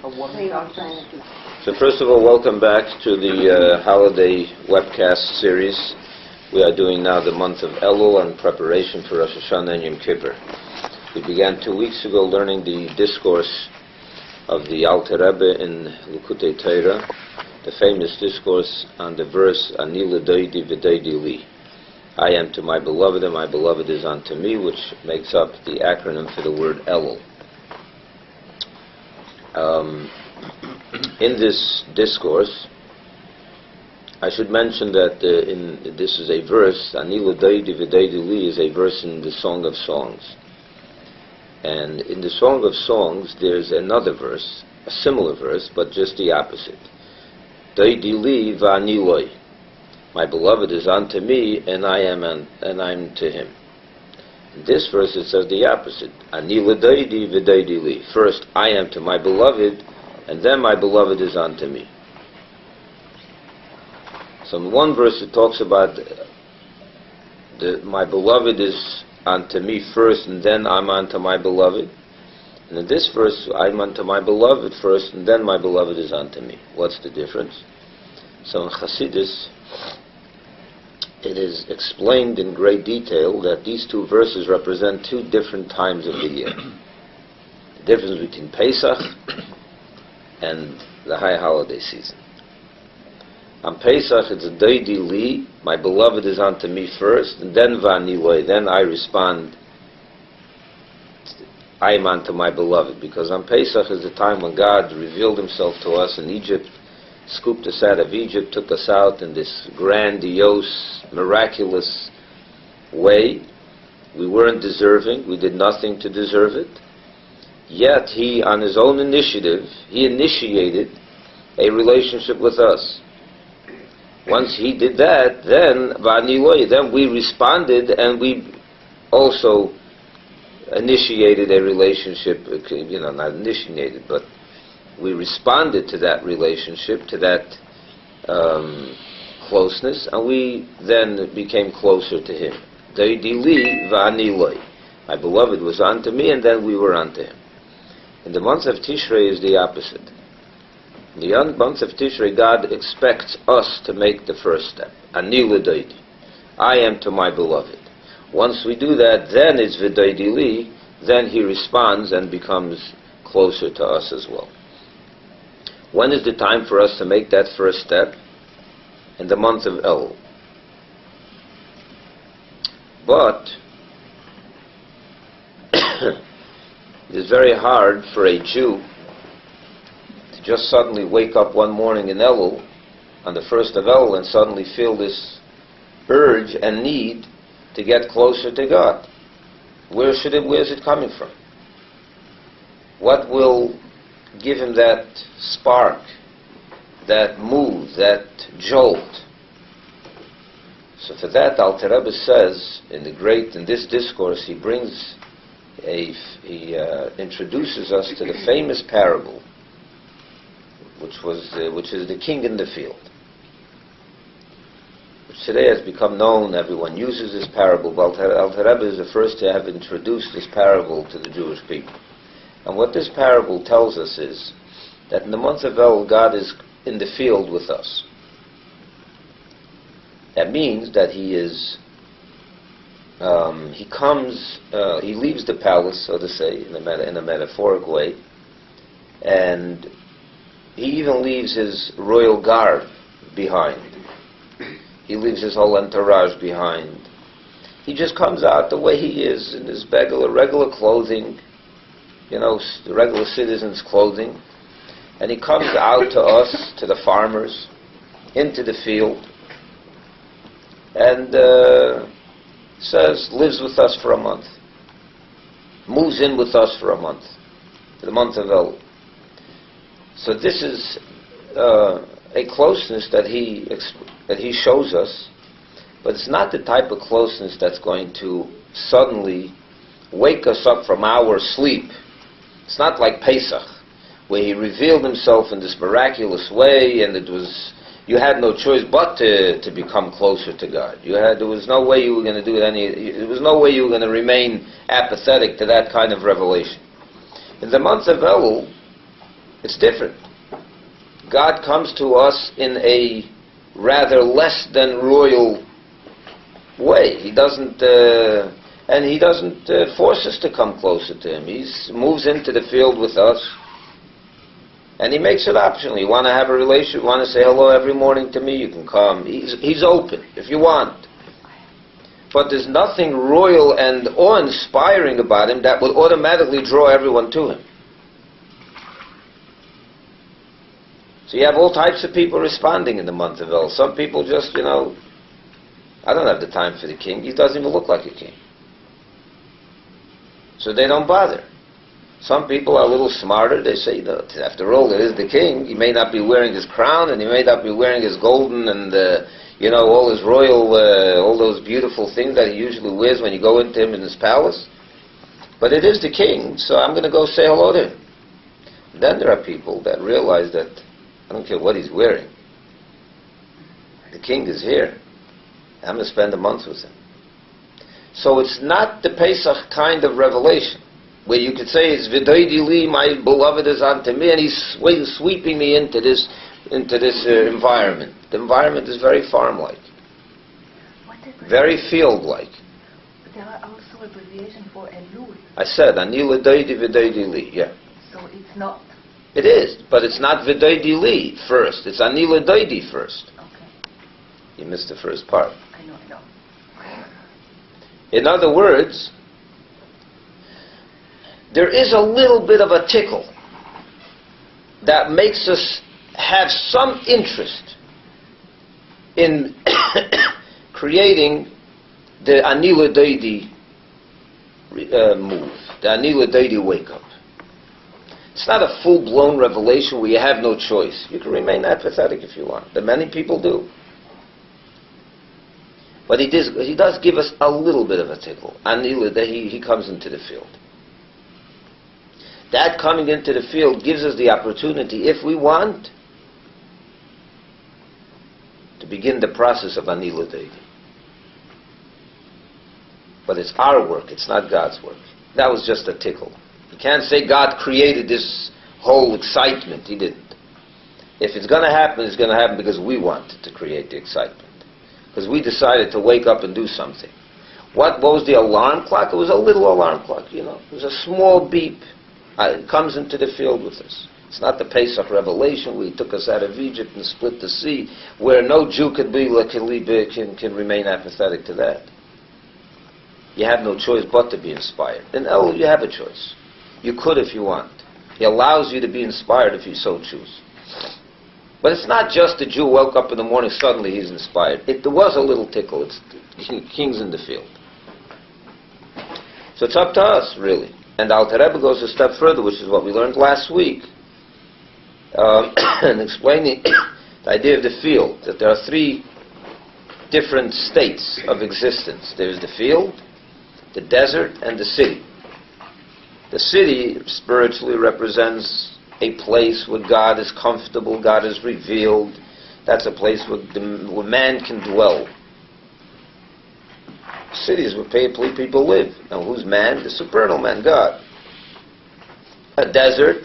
So first of all, welcome back to the holiday webcast series. We are doing now the month of Elul in preparation for Rosh Hashanah and Yom Kippur. We began 2 weeks ago learning the discourse of the Alter Rebbe in Likutei Torah, the famous discourse on the verse Ani Ledodi li. I am to my beloved and my beloved is unto me, which makes up the acronym for the word Elul. In this discourse, I should mention that this is a verse, Ani Ledodi li is a verse in the Song of Songs. And in the Song of Songs, there's another verse, a similar verse, but just the opposite. Doidi li v'ani loi. My beloved is unto me, and I'm to him. In this verse it says the opposite. Ani Ledodi v'doidi li. First, I am to my beloved, and then my beloved is unto me. So in one verse it talks about my beloved is unto me first, and then I'm unto my beloved. And in this verse, I'm unto my beloved first, and then my beloved is unto me. What's the difference? So in Chassidus, it is explained in great detail that these two verses represent two different times of the year. The difference between Pesach and the high holiday season. On Pesach, it's Doidi li, my beloved is unto me first, and then Vani loi, then I respond, I am unto my beloved. Because on Pesach is the time when God revealed himself to us in Egypt, scooped us out of Egypt, took us out in this grandiose, miraculous way. We weren't deserving, we did nothing to deserve it. Yet he, on his own initiative, he initiated a relationship with us. Once he did that, then we responded, and we also initiated a relationship, not initiated, but we responded to that relationship, to that closeness, and we then became closer to him. My beloved was unto me, and then we were unto him. In the month of Tishrei is the opposite. In the month of Tishrei, God expects us to make the first step. Ani Ledodi. I am to my beloved. Once we do that, then it's V'doidi li, then he responds and becomes closer to us as well. When is the time for us to make that first step? In the month of Elul. But it is very hard for a Jew to just suddenly wake up one morning in Elul, on the first of Elul, and suddenly feel this urge and need to get closer to God. Where's it coming from? What will give him that spark, that move, that jolt? So for that, Alter Rebbe says in this discourse, he introduces us to the famous parable, which is the king in the field, which today has become known. Everyone uses this parable, but Alter Rebbe is the first to have introduced this parable to the Jewish people. And what this parable tells us is that in the month of Elul, God is in the field with us. That means that he leaves the palace, so to say, in a metaphoric way, and he even leaves his royal garb behind. He leaves his whole entourage behind. He just comes out the way he is, in his regular clothing, the regular citizen's clothing, and he comes out to us, to the farmers, into the field, and lives with us for a month, moves in with us for a month, the month of Elul. So this is a closeness that he shows us, but it's not the type of closeness that's going to suddenly wake us up from our sleep. It's not like Pesach, where he revealed himself in this miraculous way, and you had no choice but to become closer to God. There was no way you were going to do it there was no way you were going to remain apathetic to that kind of revelation. In the month of Elul, It's different. God comes to us in a rather less than royal way. He doesn't force us to come closer to him. He moves into the field with us, and he makes it optional. You want to have a relationship, you want to say hello every morning to me, you can come. He's open if you want. But there's nothing royal and awe-inspiring about him that would automatically draw everyone to him. So you have all types of people responding in the month of El. Some people just, I don't have the time for the king. He doesn't even look like a king. So they don't bother. Some people are a little smarter. They say, after all, it is the king. He may not be wearing his crown, and he may not be wearing his golden and, all his royal, all those beautiful things that he usually wears when you go into him in his palace. But it is the king, so I'm going to go say hello to him. Then there are people that realize that I don't care what he's wearing. The king is here. I'm going to spend a month with him. So it's not the Pesach kind of revelation, where you could say, it's Ledodi li, my beloved is unto me, and he's sweeping me into this environment. The environment is very farm-like, very field-like. But there are also abbreviations for Elul. I said, Ani Ledodi Ledodi li, yeah. So it's not. It is, but it's not Ledodi li first. It's Ani Ledodi first. Okay. You missed the first part. I know. In other words, there is a little bit of a tickle that makes us have some interest in creating the Ani Ledodi move, the Ani Ledodi wake-up. It's not a full-blown revelation where you have no choice. You can remain apathetic if you want. But many people do. But he does give us a little bit of a tickle. He comes into the field. That coming into the field gives us the opportunity, if we want, to begin the process of Ani Ledodi. But it's our work, it's not God's work. That was just a tickle. You can't say God created this whole excitement. He didn't. If it's going to happen, it's going to happen because we wanted to create the excitement. Because we decided to wake up and do something. What was the alarm clock? It was a little alarm clock, It was a small beep. It comes into the field with us. It's not the Pesach revelation where he took us out of Egypt and split the sea, where no Jew can remain apathetic to that. You have no choice but to be inspired. In Elul, you have a choice. You could if you want. He allows you to be inspired if you so choose. But it's not just the Jew woke up in the morning, suddenly he's inspired. There was a little tickle. It's kings in the field. So it's up to us, really. And Alter Rebbe goes a step further, which is what we learned last week, and explaining the idea of the field, that there are three different states of existence. There's the field, the desert, and the city. The city spiritually represents a place where God is comfortable, God is revealed. That's a place where man can dwell. Cities where people live. Now who's man? The supernal man, God. A desert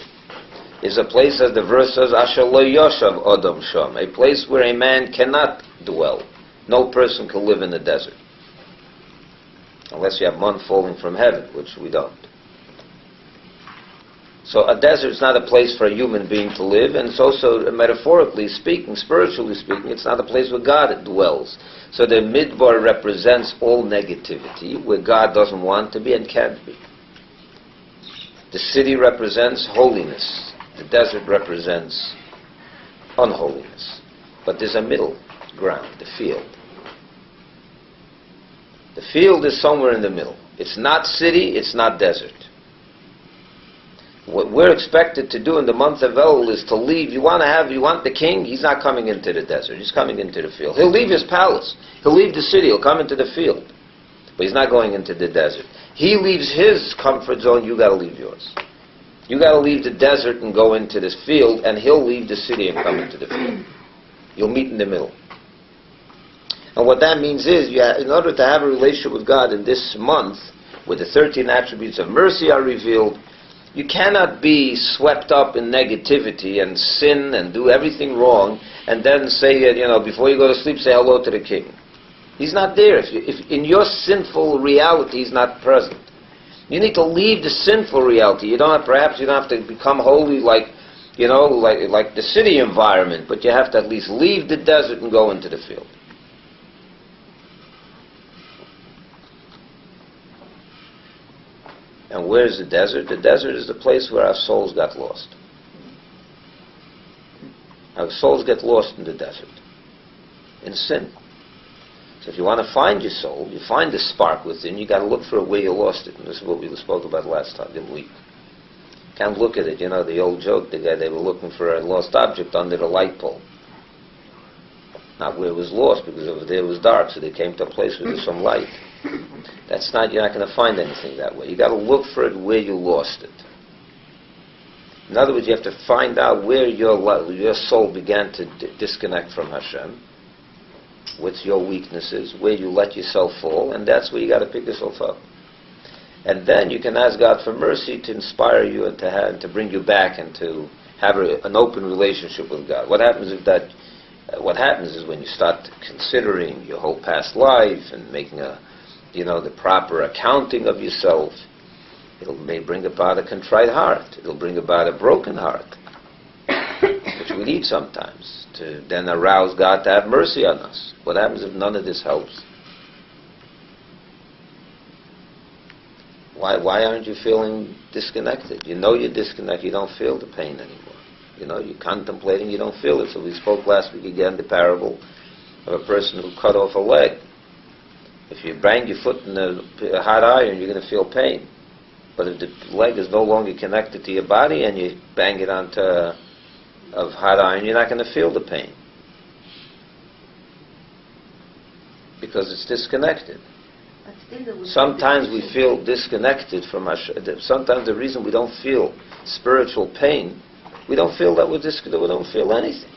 is a place, as the verse says, Asher lo yoshav odom sham, a place where a man cannot dwell. No person can live in the desert. Unless you have man falling from heaven, which we don't. So a desert is not a place for a human being to live, and it's also, metaphorically speaking, spiritually speaking, it's not a place where God dwells. So the midbar represents all negativity, where God doesn't want to be and can't be. The city represents holiness. The desert represents unholiness. But there's a middle ground, the field. The field is somewhere in the middle. It's not city, it's not desert. What we're expected to do in the month of Elul is to leave. You want the king? He's not coming into the desert. He's coming into the field. He'll leave his palace. He'll leave the city. He'll come into the field. But he's not going into the desert. He leaves his comfort zone. You got to leave yours. You got to leave the desert and go into this field, and he'll leave the city and come into the field. You'll meet in the middle. And what that means is, in order to have a relationship with God in this month, where the 13 attributes of mercy are revealed, You cannot be swept up in negativity and sin and do everything wrong and then say, before you go to sleep, say hello to the king. He's not there. If in your sinful reality he's not present. You need to leave the sinful reality. Perhaps you don't have to become holy like the city environment, but you have to at least leave the desert and go into the field. And where's the desert? The desert is the place where our souls got lost. Our souls get lost in the desert, in sin. So if you want to find your soul, you find the spark within, you got to look for it where you lost it. And this is what we spoke about last time, didn't we? Can't look at it, the old joke, they were looking for a lost object under the light pole. Not where it was lost, because over there it was dark, so they came to a place where there's some light. You're not going to find anything that way. You got to look for it where you lost it. In other words, you have to find out where your soul began to disconnect from Hashem, what's your weaknesses, where you let yourself fall, and that's where you got to pick yourself up. And then you can ask God for mercy to inspire you and to bring you back and to have an open relationship with God. What happens is when you start considering your whole past life and making the proper accounting of yourself, may bring about a contrite heart. It'll bring about a broken heart, which we need sometimes, to then arouse God to have mercy on us. What happens if none of this helps? Why aren't you feeling disconnected? You're disconnected, you don't feel the pain anymore. You're contemplating, you don't feel it. So we spoke last week again the parable of a person who cut off a leg. If you bang your foot in a hot iron, you're going to feel pain. But if the leg is no longer connected to your body and you bang it onto a hot iron, you're not going to feel the pain. Because it's disconnected. Sometimes we feel disconnected from Hashem. Sometimes the reason we don't feel spiritual pain, we don't feel that we don't feel anything,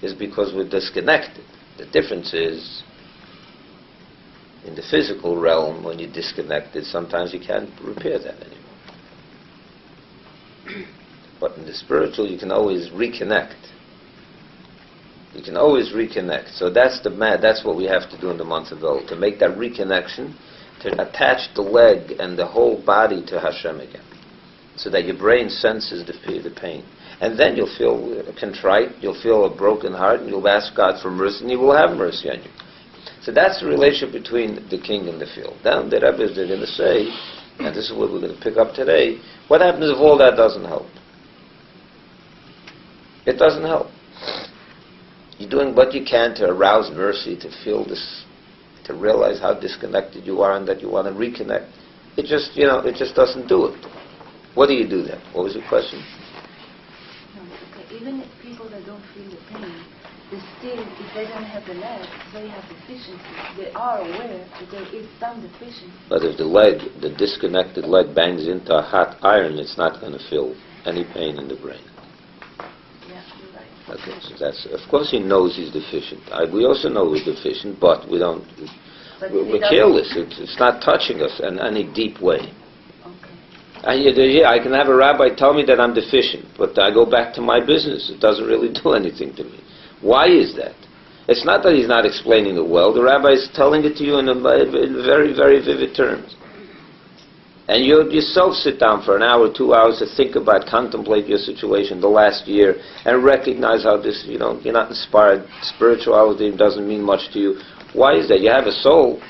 is because we're disconnected. The difference is, in the physical realm, when you're disconnected, sometimes you can't repair that anymore. But in the spiritual, you can always reconnect. You can always reconnect. So that's what we have to do in the month of Elul, to make that reconnection, to attach the leg and the whole body to Hashem again, so that your brain senses the pain. And then you'll feel contrite, you'll feel a broken heart, and you'll ask God for mercy, and He will have mercy on you. So that's the relationship between the king and the field. Then the rabbis are going to say, and this is what we're going to pick up today, what happens if all that doesn't help? It doesn't help. You're doing what you can to arouse mercy, to feel this, to realize how disconnected you are and that you want to reconnect. It just doesn't do it. What do you do then? What was your question? No, okay. Even if people that don't feel the pain, they still, if they don't have the leg, they have deficiency. They are aware that there is some deficiency. But if the disconnected leg bangs into a hot iron, it's not going to feel any pain in the brain. Yeah, you're right. Okay, so that's, of course he knows he's deficient. We also know we're deficient, but we're careless. It's not touching us in any deep way. Okay. I can have a rabbi tell me that I'm deficient, but I go back to my business. It doesn't really do anything to me. Why is that? It's not that he's not explaining it well. The rabbi is telling it to you in very, very vivid terms. And you yourself sit down for an hour, 2 hours to think about, contemplate your situation the last year, and recognize how this, you're not inspired. Spirituality doesn't mean much to you. Why is that? You have a soul.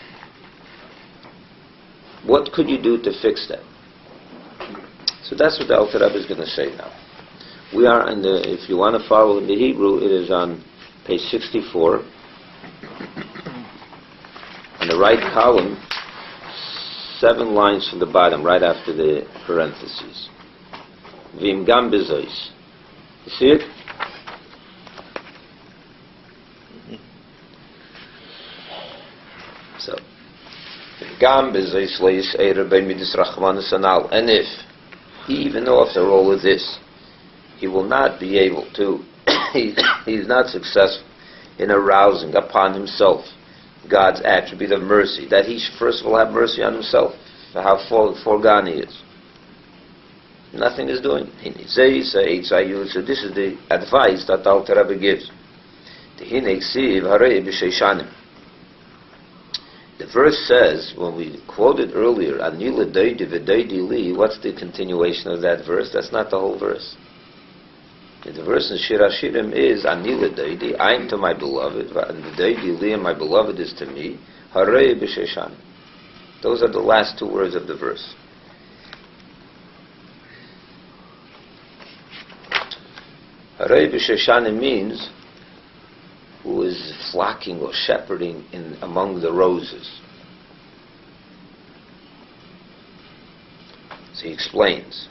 What could you do to fix that? So that's what the Alter Rebbe is going to say now. We are if you want to follow in the Hebrew, it is on page 64. On the right column, 7 lines from the bottom, right after the parentheses. Vim gam bezois. You see it? So, gam bezois leis eire bei midis rachmanis anal. And if, even after all of this, he will not be able to, he's not successful in arousing upon himself God's attribute of mercy, that he should first of all have mercy on himself, for how far gone he is. Nothing is doing it. So this is the advice that Alter Rebbe gives. The verse says, when we quoted earlier, Ani Ledodi v'Ledodi li, what's the continuation of that verse? That's not the whole verse. The verse in Shir HaShirim is, Ani Ledodi, I'm to my beloved, and Ledodi li, and my beloved is to me, Harei b'Sheishanim. Those are the last two words of the verse. Harei b'Sheishanim means who is flocking or shepherding in among the roses. So he explains.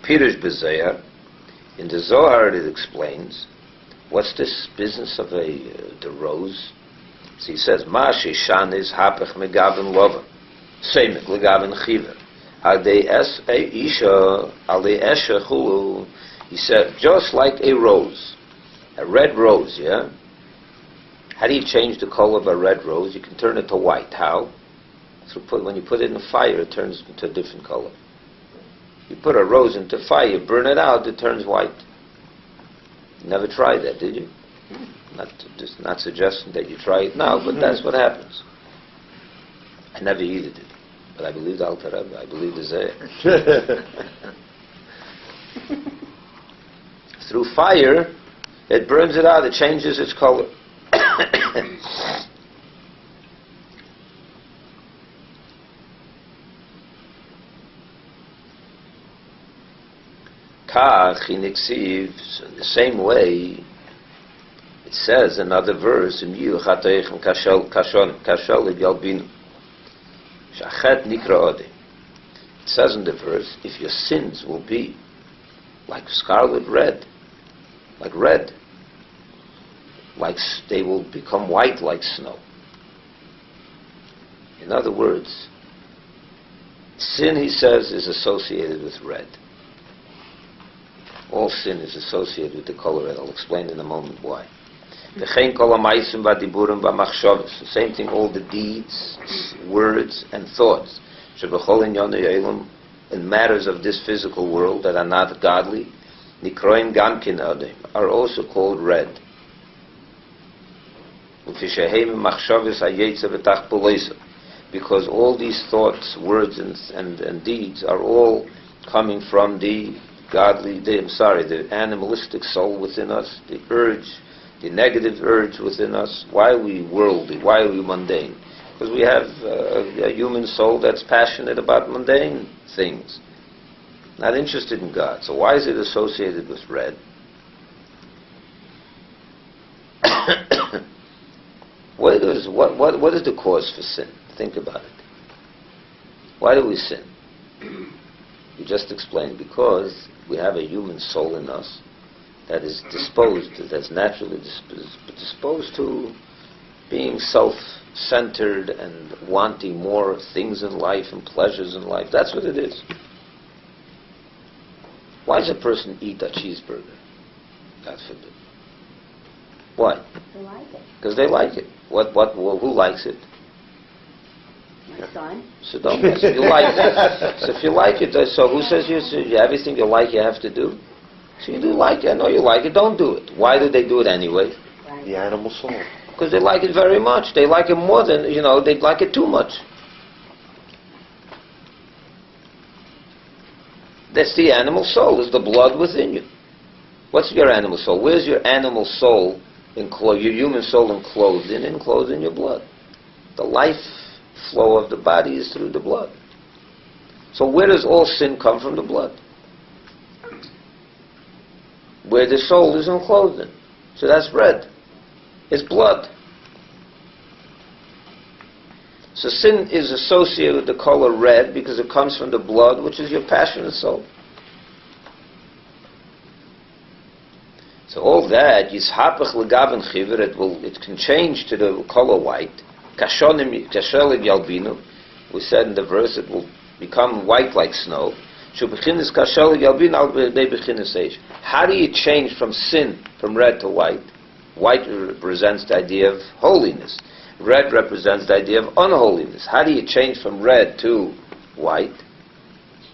Pirush b'Zohar, in the Zohar it explains, what's this business of the rose? So he says, Ma sheishan is hapech megavin lova, seimek legavin chiver, alei isha, alei esha chulu. He said, just like a rose, a red rose, yeah? How do you change the color of a red rose? You can turn it to white. How? When you put it in the fire, it turns into a different color. You put a rose into fire, you burn it out, it turns white. You never tried that, did you? Not suggesting that you try it now, but that's what happens. I never either did. But I believe the Alter Rebbe, I believe the Zohar. Through fire, it burns it out, it changes its color. Kach in the same way, it says another verse, it says in the verse, if your sins will be like scarlet red, like red, like they will become white like snow. In other words, sin, he says, is associated with red. All sin is associated with the color red. I'll explain in a moment why. The same thing, all the deeds, words, and thoughts in matters of this physical world that are not godly, are also called red. Because all these thoughts, words, and deeds are all coming from the the animalistic soul within us, the urge, the negative urge within us. Why are we worldly? Why are we mundane? Because we have a human soul that's passionate about mundane things, not interested in God. So why is it associated with red? What is the cause for sin? Think about it. Why do we sin? You just explained, because we have a human soul in us that is that's naturally disposed to being self-centered and wanting more things in life and pleasures in life. That's what it is. Why does a person eat a cheeseburger? God forbid. Why? They like it. Because they like it. Who likes it? My son. So don't. So you like it. So if you like it, so who says everything you like you have to do? So you do like it. I know you like it. Don't do it. Why do they do it anyway? Right. The animal soul. Because they like it very much. They like it more than, they like it too much. That's the animal soul, is the blood within you. What's your animal soul? Where's your animal soul enclosed, your human soul enclosed in your blood? The life flow of the body is through the blood. So where does all sin come from? The blood. Where the soul is enclosed in. So that's red. It's blood. So sin is associated with the color red because it comes from the blood, which is your passionate soul. So all that, yishapach legaven chiver, it can change to the color white. Kashonim yalbinu, we said in the verse, it will become white like snow. How do you change from sin, from red to white? White represents the idea of holiness. Red represents the idea of unholiness. How do you change from red to white?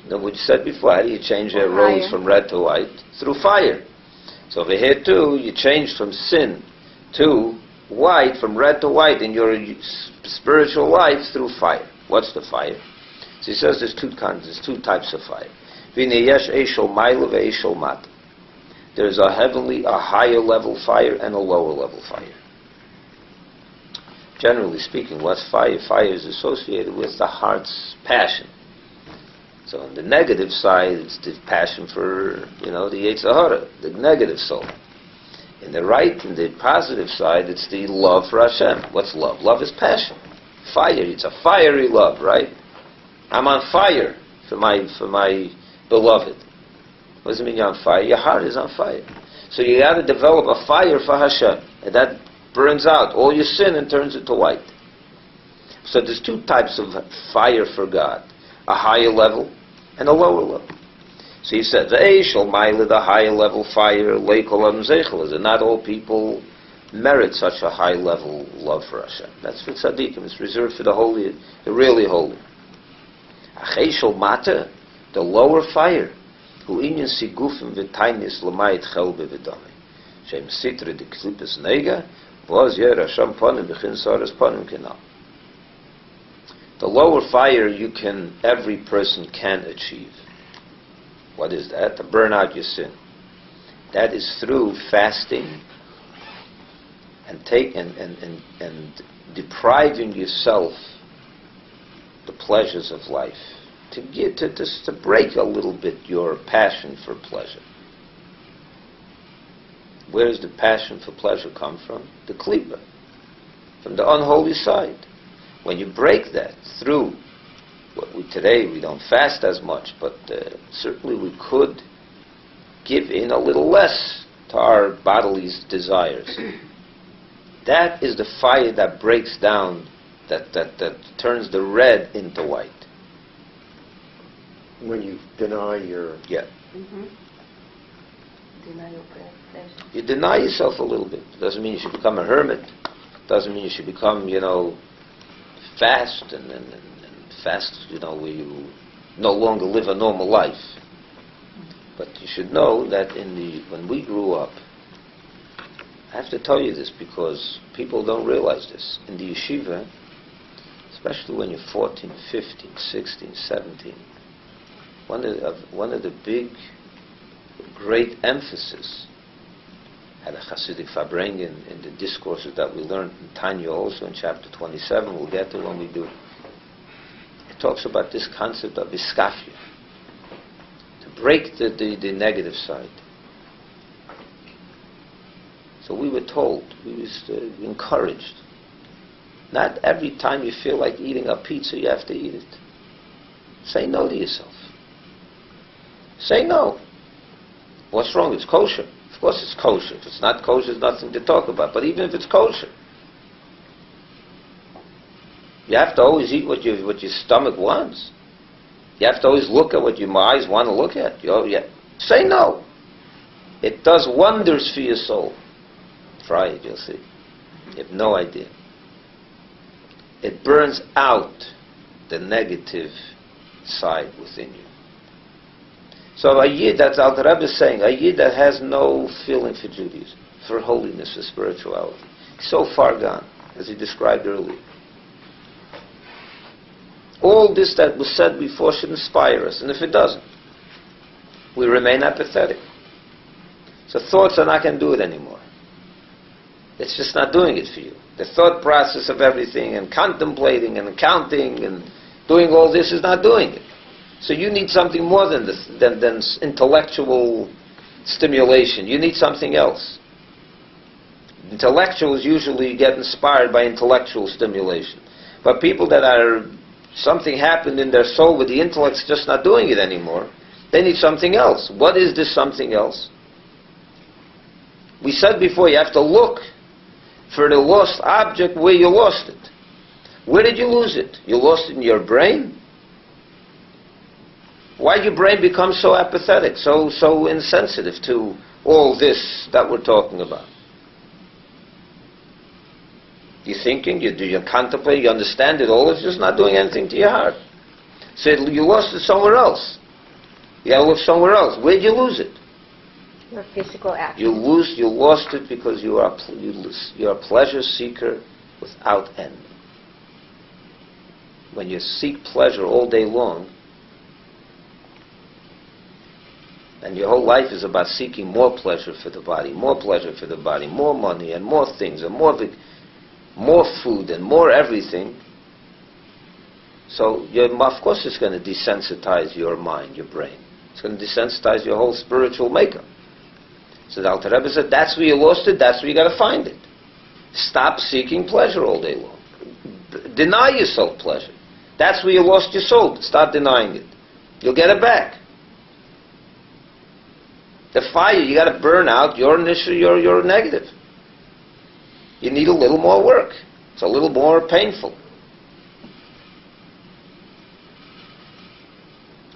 Now, we said before, how do you change a rose from red to white? Through fire. So over here too, you change from sin to white, from red to white in your spiritual life through fire. What's the fire? So he says there's two types of fire. There's a heavenly, a higher level fire and a lower level fire. Generally speaking, what's fire? Fire is associated with the heart's passion. So on the negative side, it's the passion for, the Yetzer Hara, the negative soul. In the positive side, it's the love for Hashem. What's love? Love is passion. Fire, it's a fiery love, right? I'm on fire for my beloved. What does it mean you're on fire? Your heart is on fire. So you got to develop a fire for Hashem. And that burns out all your sin and turns it to white. So there's two types of fire for God. A higher level and a lower level. So he said, the higher level fire, and not all people merit such a high level love for Hashem. That's for tzaddikim. It's reserved for the holy, the really holy. The lower fire, who inyan sigufim v'tainis l'mayit chel b'vidame. Shem sitra de klipes nega, v'oz yer Hashem panim b'chin saras panim kenal. The lower fire every person can achieve. What is that? To burn out your sin. That is through fasting and depriving yourself the pleasures of life. To break a little bit your passion for pleasure. Where does the passion for pleasure come from? The klipa, from the unholy side. When you break that through today we don't fast as much, but certainly we could give in a little less to our bodily desires. That is the fire that breaks down, that turns the red into white. When you deny your... Yeah. Mm-hmm. Deny your pleasure. You deny yourself a little bit. Doesn't mean you should become a hermit. Doesn't mean you should become, fast and fast, where you no longer live a normal life. But you should know that when we grew up, I have to tell you this because people don't realize this. In the yeshiva, especially when you're 14, 15, 16, 17, one of the big, great emphasis had a Hasidic Farbrengen in the discourses that we learned in Tanya also in chapter 27. We'll get to when we do. It talks about this concept of iskafia, to break the negative side. So we were told, we were encouraged. Not every time you feel like eating a pizza, you have to eat it. Say no to yourself. Say no. What's wrong? It's kosher. Of course it's kosher. If it's not kosher, there's nothing to talk about. But even if it's kosher, you have to always eat what your stomach wants. You have to always look at what your eyes want to look at. Say no. It does wonders for your soul. Try it, you'll see. You have no idea. It burns out the negative side within you. So a Yid, that's Alter Rebbe is saying, a Yid that has no feeling for Judaism, for holiness, for spirituality, so far gone, as he described earlier. All this that was said before should inspire us, and if it doesn't, we remain apathetic. So thoughts are not going to do it anymore. It's just not doing it for you. The thought process of everything, and contemplating, and counting, and doing all this is not doing it. So you need something more than this, than intellectual stimulation. You need something else. Intellectuals usually get inspired by intellectual stimulation. But people that something happened in their soul where the intellect's just not doing it anymore, they need something else. What is this something else? We said before, you have to look for the lost object where you lost it. Where did you lose it? You lost it in your brain? Why did your brain become so apathetic, so insensitive to all this that we're talking about? You're thinking, you contemplate, you understand it all, it's just not doing anything to your heart. So you lost it somewhere else. You got to live somewhere else. Where'd you lose it? Your physical action. You lost it because you're a pleasure seeker without end. When you seek pleasure all day long, and your whole life is about seeking more pleasure for the body, more pleasure for the body, more money and more things and more food and more everything, so of course it's going to desensitize your mind, your brain. It's going to desensitize your whole spiritual makeup. So the Alter Rebbe said, that's where you lost it, that's where you got to find it. Stop seeking pleasure all day long. Deny yourself pleasure. That's where you lost your soul. Start denying it. You'll get it back. The fire, you got to burn out your negative. You need a little more work. It's a little more painful.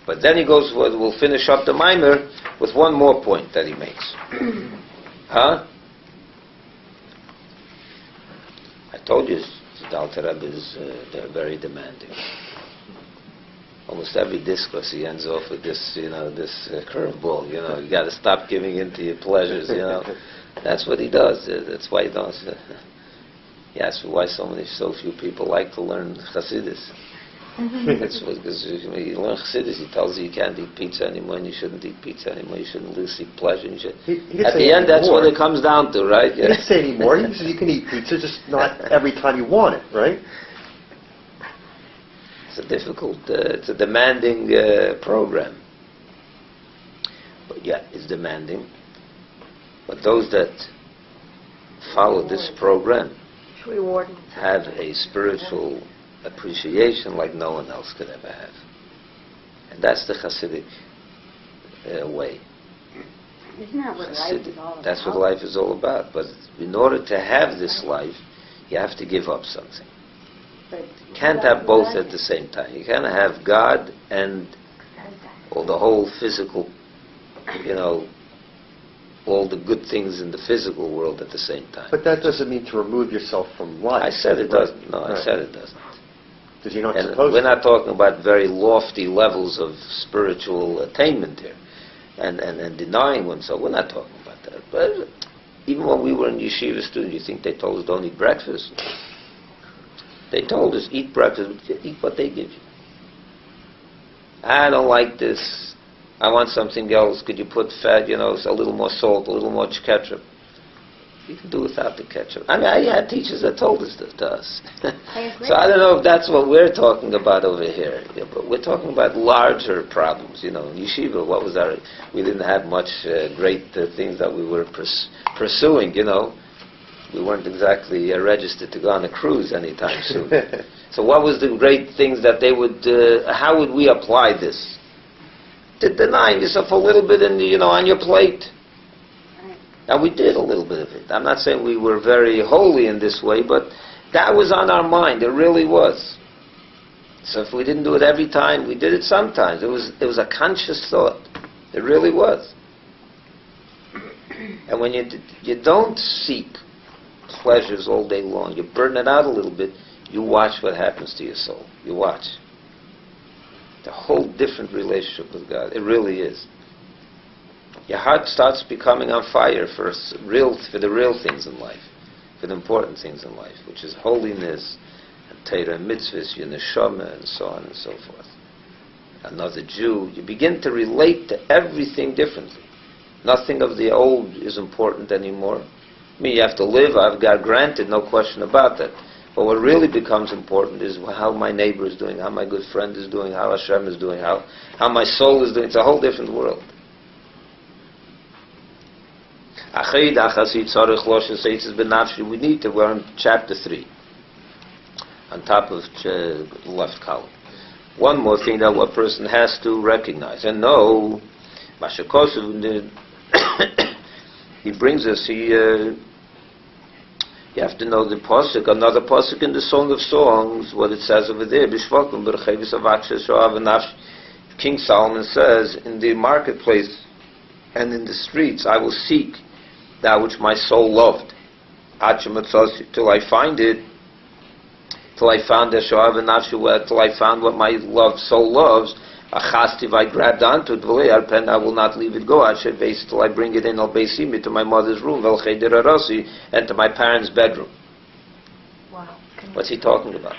But then he goes, we'll finish up the mimer with one more point that he makes. Huh? I told you, the Alter Rebbe is they're very demanding. Almost every discourse he ends off with this, this curveball. You got to stop giving in to your pleasures. That's what he does. That's why he does. He asks why so few people like to learn Chassidus. That's because when you learn Chassidus, he tells you can't eat pizza anymore, and you shouldn't eat pizza anymore. You shouldn't seek pleasure. And at the end, that's what it comes down to, right? He didn't say anymore. He says you can eat pizza, just not every time you want it, right? It's a difficult, it's a demanding program. But yeah, it's demanding. But those that follow this program have a spiritual appreciation like no one else could ever have. And that's the Hasidic way. Isn't that what life is all about? That's what life is all about. But in order to have this life, you have to give up something. You can't have both at the same time. You can't have God and or the whole physical, all the good things in the physical world at the same time. But that doesn't mean to remove yourself from life. I said it doesn't. No, I said it doesn't. Because you're not and supposed we're to. not talking about very lofty levels of spiritual attainment here and denying oneself. We're not talking about that. But even when we were in yeshiva students, you think they told us don't eat breakfast? They told us eat breakfast, but eat what they give you. I don't like this. I want something else. Could you put fat, a little more salt, a little more ketchup? You can do without the ketchup. I had teachers that told us this to us. So I don't know if that's what we're talking about over here. Yeah, but we're talking about larger problems. In yeshiva, what was our... We didn't have much great things that we were pursuing, We weren't exactly registered to go on a cruise anytime soon. So what was the great things that they would... how would we apply this? To denying yourself a little bit on your plate. And we did a little bit of it. I'm not saying we were very holy in this way, but that was on our mind. It really was. So if we didn't do it every time, we did it sometimes. It was a conscious thought. It really was. And when you don't seek pleasures all day long, you burn it out a little bit, you watch what happens to your soul. You watch. It's a whole different relationship with God. It really is. Your heart starts becoming on fire for the real things in life, for the important things in life, which is holiness, and Torah and mitzvahs, your neshama, and so on and so forth. Another Jew, you begin to relate to everything differently. Nothing of the old is important anymore. You have to live, I've got granted, no question about that. But what really becomes important is how my neighbor is doing, how my good friend is doing, how Hashem is doing, how my soul is doing. It's a whole different world. We need to, we're in chapter 3, on top of the left column. One more thing that one person has to recognize and know. He brings us, you have to know the pasuk, another pasuk in the Song of Songs, what it says over there. King Solomon says, in the marketplace and in the streets, I will seek that which my soul loved, till I find it, till I found what my soul loves, Achasti, if I grabbed onto it, I will not leave it go. Till I bring it in al beisimi, to my mother's room, vel cheder arasi, and to my parents' bedroom. Wow. What's he talking about?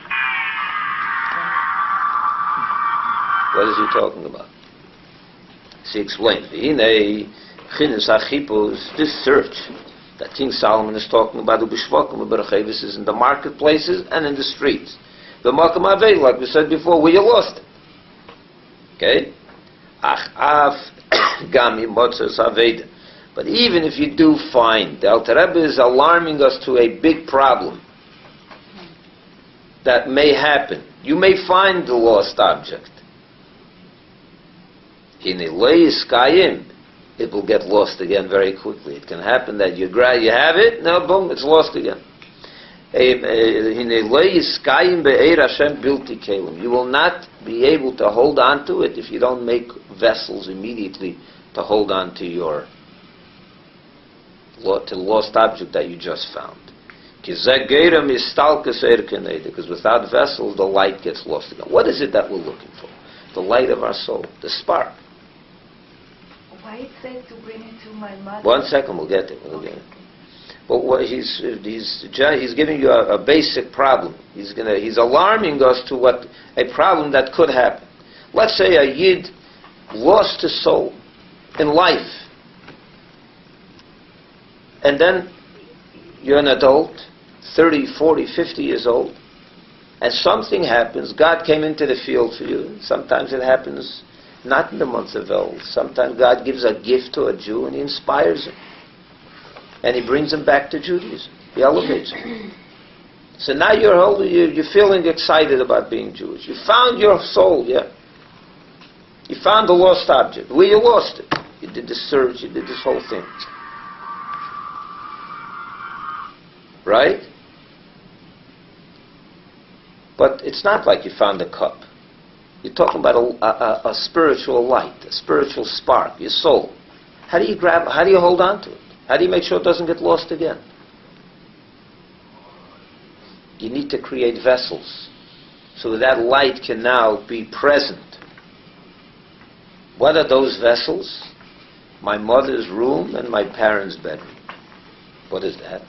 What is he talking about? He explained, this search that King Solomon is talking about, is in the marketplaces and in the streets. The Makam Avei, like we said before, where you lost it. Okay? But even if you do find, the Alter Rebbe is alarming us to a big problem that may happen. You may find the lost object. In it will get lost again very quickly. It can happen that you have it, now boom, it's lost again. You will not be able to hold on to it if you don't make vessels immediately to hold on to your lost object that you just found. Because without vessels, the light gets lost again. What is it that we're looking for? The light of our soul, the spark. Why it says to bring it to my mother? 1 second, we'll get it. But what he's giving you a basic problem. He's alarming us to a problem that could happen. Let's say a yid lost his soul in life, and then you're an adult, 30, 40, 50 years old, and something happens. God came into the field for you. Sometimes it happens not in the month of Elul. Sometimes God gives a gift to a Jew and He inspires him. And He brings him back to Judaism. He elevates him. So now you're feeling excited about being Jewish. You found your soul, yeah. You found the lost object. Where you lost it. You did the search, you did this whole thing. Right? But it's not like you found a cup. You're talking about a spiritual light, a spiritual spark, your soul. How do you hold on to it? How do you make sure it doesn't get lost again? You need to create vessels so that light can now be present. What are those vessels? My mother's room and my parents' bedroom. What is that?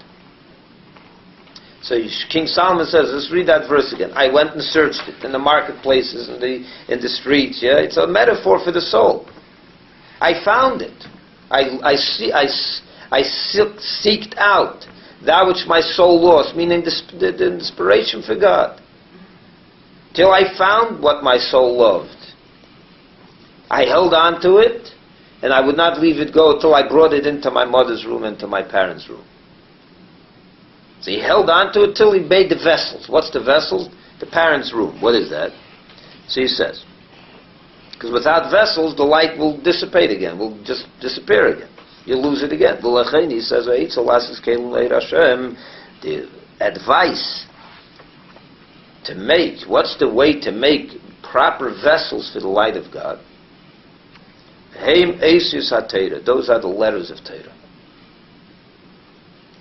So King Solomon says, let's read that verse again. I went and searched it in the marketplaces, in the streets. Yeah, it's a metaphor for the soul. I found it. I seeked out that which my soul lost, meaning the inspiration for God, till I found what my soul loved. I held on to it, and I would not leave it go till I brought it into my mother's room and to my parents' room. So he held on to it till he made the vessels. What's the vessels? The parents' room. What is that? So he says, because without vessels, the light will dissipate again, will just disappear again. You'll lose it again. He says, the advice to make, what's the way to make proper vessels for the light of God? Those are the letters of Torah.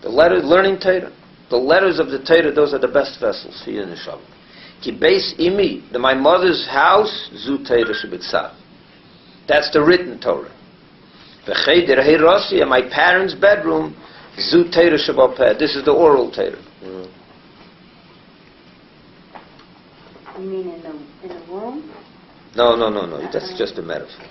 The letters, learning Torah. The letters of the Torah, those are the best vessels for you in the Shabbat. Ki beis imi, my mother's house, zu Torah shebitzav. That's the written Torah. V'cheder heirasi, and my parents' bedroom, zu Torah shebapeh. This is the oral Torah. You mean in the womb? No. That's just a metaphor.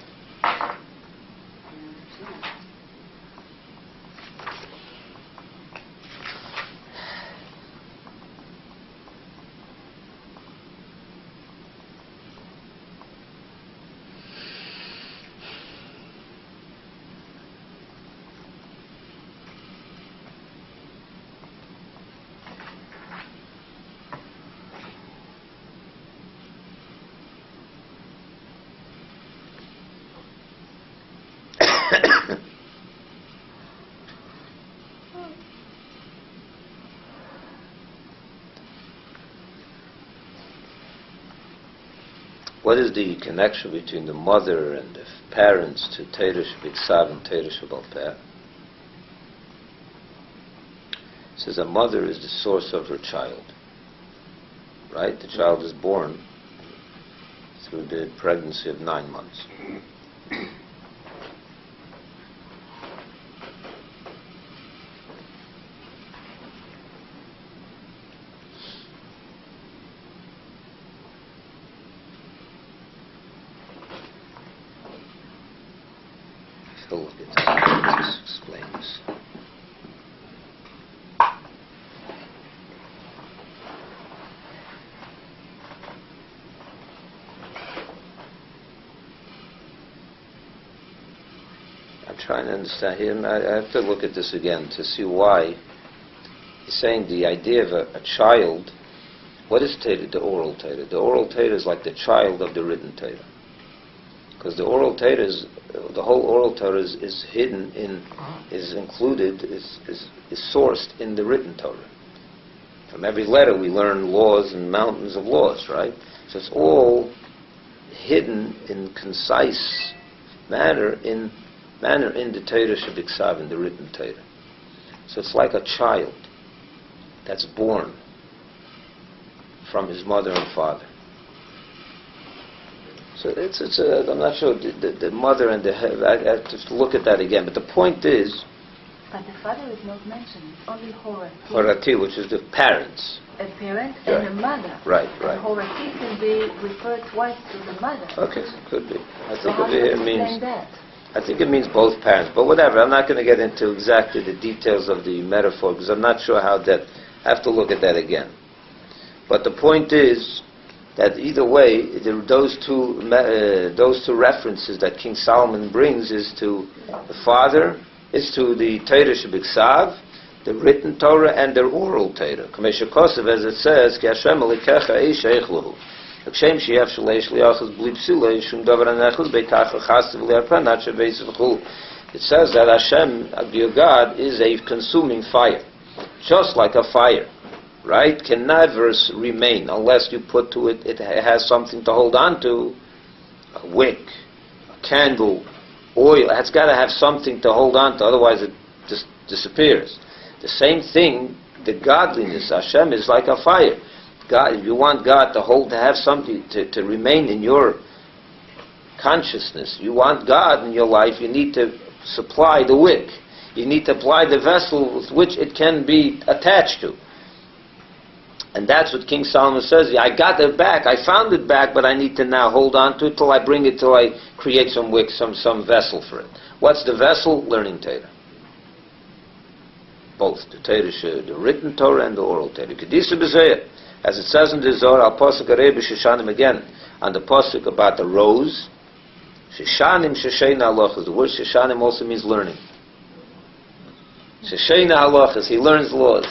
What is the connection between the mother and the parents to Torah Shebitzav and Torah Shebal Peh? It says a mother is the source of her child. Right? The child is born. through the pregnancy of 9 months. Look at this. Explain this. I'm trying to understand here, and I have to look at this again to see why. He's saying the idea of a child. What is Torah? The oral Torah. The oral Torah is like the child of the written Torah. Because the oral Torah is, the whole oral Torah is hidden in, is included, is sourced in the written Torah. From every letter we learn laws and mountains of laws, right? So it's all hidden in concise manner in the Torah Shabbat, in the written Torah. So it's like a child that's born from his mother and father. So I'm not sure, the mother and the head, I have to look at that again. But the point is... But the father is not mentioned, it's only Horati. Horati, which is the parents. A parent and a mother. Right. And Horati can be referred twice to the mother. Okay, could be. I So think how do you it means... explain that? I think it means both parents. But whatever, I'm not going to get into exactly the details of the metaphor, because I'm not sure how that... I have to look at that again. But the point is that either way, those two references that King Solomon brings is to the father, is to the Torah Shebiksav, the written Torah, and their oral Torah. Kamesha Kosev, as it says, Ki Hashem Elikecha Eish Eichluhu. Hakshem Sheyev Shalei Shliachus Bli Psula Shum Davar Anechus Beikach Chastav Le'arpan Natcha Beis V'chul. It says that Hashem, your God, is a consuming fire, just like a fire. Right? Can never remain unless you put to it, it has something to hold on to, a wick, a candle, oil. It's got to have something to hold on to, otherwise it just disappears. The same thing, the godliness, Hashem is like a fire. God, if you want God to have something to remain in your consciousness, you want God in your life, you need to supply the wick. You need to apply the vessel with which it can be attached to. And that's what King Solomon says. I got it back, I found it back, but I need to now hold on to it till I bring it, till I create some wick, some vessel for it. What's the vessel? Learning Torah. Both. The Torah, the written Torah and the oral Torah. Kedisa b'zeh, as it says in the Zohar, al posuk arei b'sheshanim again, on the posuk about the rose, sheshanim shesheina halachas. The word sheshanim also means learning. Shesheina halachas, he learns laws.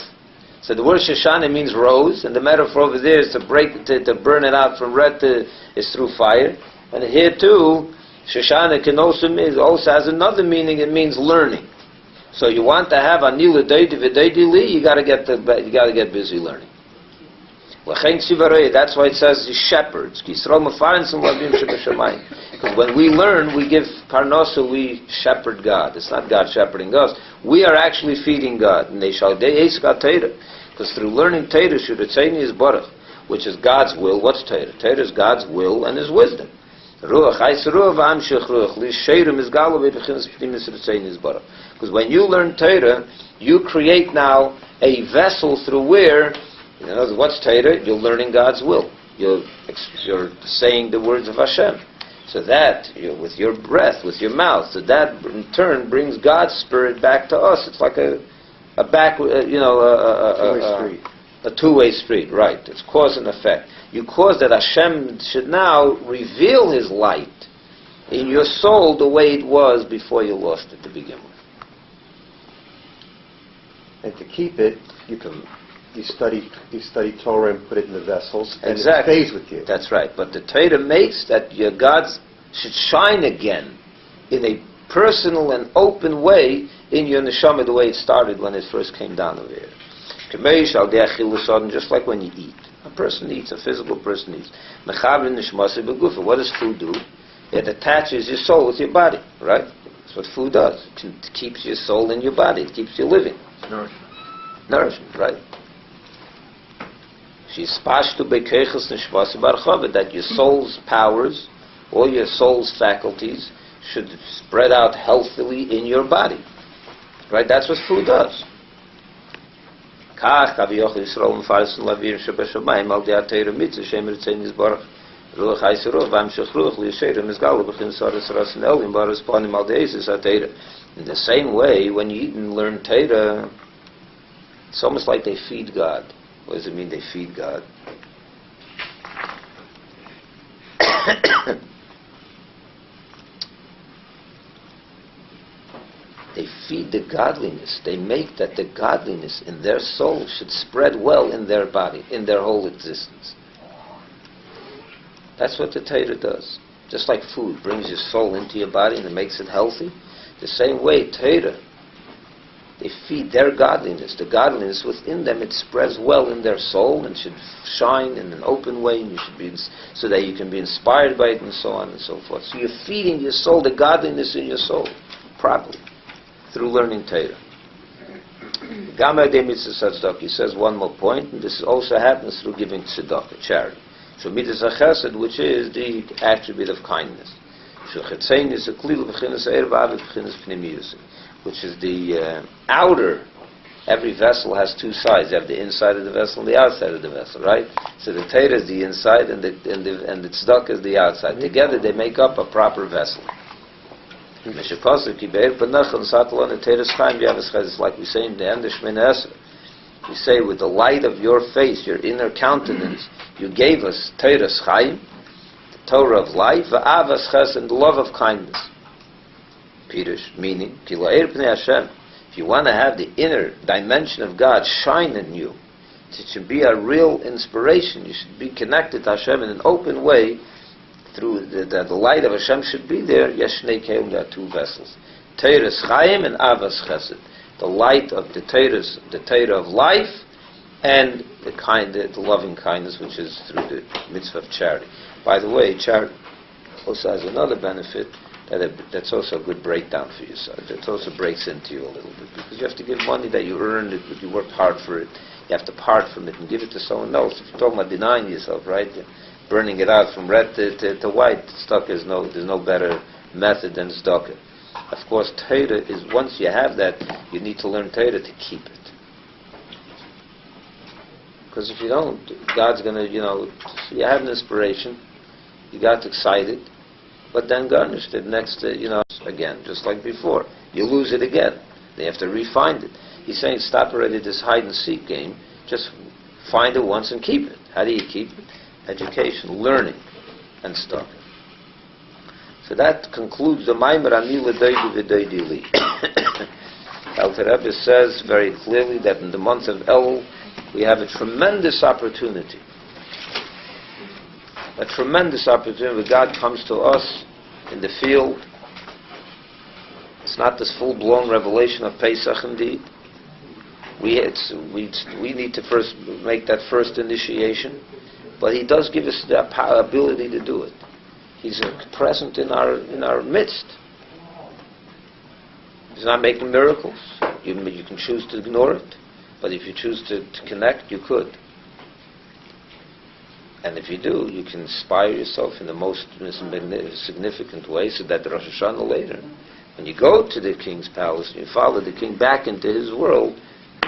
So the word Shoshana means rose, and the metaphor over there is to burn it out from red is through fire. And here too, Shoshana can also has another meaning. It means learning. So you want to have a Ledodi v'Ledodi li, you got to get busy learning. That's why it says the shepherds. Because when we learn, we give parnosa, we shepherd God. It's not God shepherding us. We are actually feeding God. Because through learning Torah, is baruch, which is God's will. What's Torah? Torah is God's will and His wisdom. Because when you learn Torah, you create now a vessel through where, in other words, what's Torah? You're learning God's will. You're saying the words of Hashem. So that, with your breath, with your mouth, so that in turn brings God's Spirit back to us. It's like a two-way street, right? It's cause and effect. You cause that Hashem should now reveal His light in your soul the way it was before you lost it to begin with. And to keep it, you study Torah and put it in the vessels, and exactly. It stays with you. That's right. But the Torah makes that your God should shine again in a personal and open way in your neshama, the way it started when it first came down over here. Just like when you eat. A person eats, a physical person eats. What does food do? It attaches your soul with your body, right? That's what food does. It keeps your soul in your body. It keeps you living. Nourishment, right? that your soul's powers, all your soul's faculties, should spread out healthily in your body. Right? That's what food does. In the same way, when you eat and learn Torah, it's almost like they feed God. What does it mean they feed God? They feed the godliness. They make that the godliness in their soul should spread well in their body, in their whole existence. That's what the Torah does. Just like food brings your soul into your body and it makes it healthy, the same way Torah, they feed their godliness. The godliness within them, it spreads well in their soul and should shine in an open way, and you should be so that you can be inspired by it, and so on and so forth. So you're feeding your soul, the godliness in your soul, properly, through learning Torah. He says one more point, and this also happens through giving tzedakah, charity. So midas chesed, which is the attribute of kindness, which is the outer. Every vessel has two sides. You have the inside of the vessel and the outside of the vessel, right? So the Torah is the inside and the tzedakah is the outside. Together they make up a proper vessel. It's like we say in the end of Shemini Esrei. We say, with the light of your face, your inner countenance, you gave us Torah's Chaim, the Torah of life, v'avas ches, and the love of kindness. Pirush, meaning, if you want to have the inner dimension of God shine in you, it should be a real inspiration. You should be connected to Hashem in an open way. Through the light of Hashem should be there. Yeshnei kelim, there are two vessels, Torah's Chaim and Avas Chesed. The light of the Torah of life, and the loving kindness, which is through the mitzvah of charity. By the way, charity also has another benefit, that's also a good breakdown for you. So it also breaks into you a little bit, because you have to give money that you earned it, but you worked hard for it. You have to part from it and give it to someone else. If you're talking about denying yourself, right, burning it out from red to white, there's no better method than tzedakah. Of course, Torah is, once you have that, you need to learn Torah to keep it. Because if you don't, God's going to, you have an inspiration, you got excited, but then garnished it next to, again, just like before. You lose it again. They have to refine it. He's saying, stop already this hide-and-seek game. Just find it once and keep it. How do you keep it? Education, learning, and stuff. So that concludes the Maimer Ani Ledodi v'Ledodi Li. Alter Rebbe says very clearly that in the month of Elul we have a tremendous opportunity. A tremendous opportunity where God comes to us in the field. It's not this full-blown revelation of Pesach indeed. We need to first make that first initiation, but He does give us the ability to do it. He's present in our midst. He's not making miracles. You can choose to ignore it, but if you choose to connect, you could. And if you do, you can inspire yourself in the most significant way, so that the Rosh Hashanah later, when you go to the king's palace and you follow the king back into his world,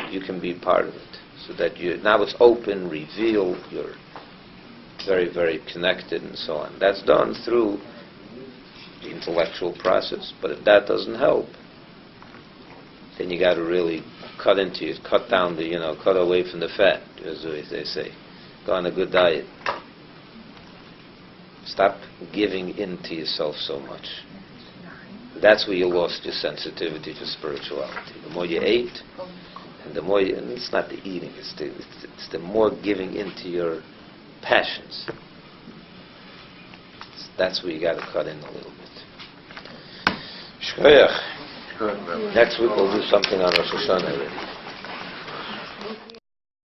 you can be part of it. So that now it's open, revealed, you're very, very connected and so on. That's done through the intellectual process. But if that doesn't help, then you got to really cut down cut away from the fat, as they say. Go on a good diet. Stop giving in to yourself so much. That's where you lost your sensitivity to spirituality. The more you ate, and the more and it's not the eating, it's the more giving into your passions. That's where you got to cut in a little bit. Shkoyach. Next week we'll do something on Rosh Hashanah already.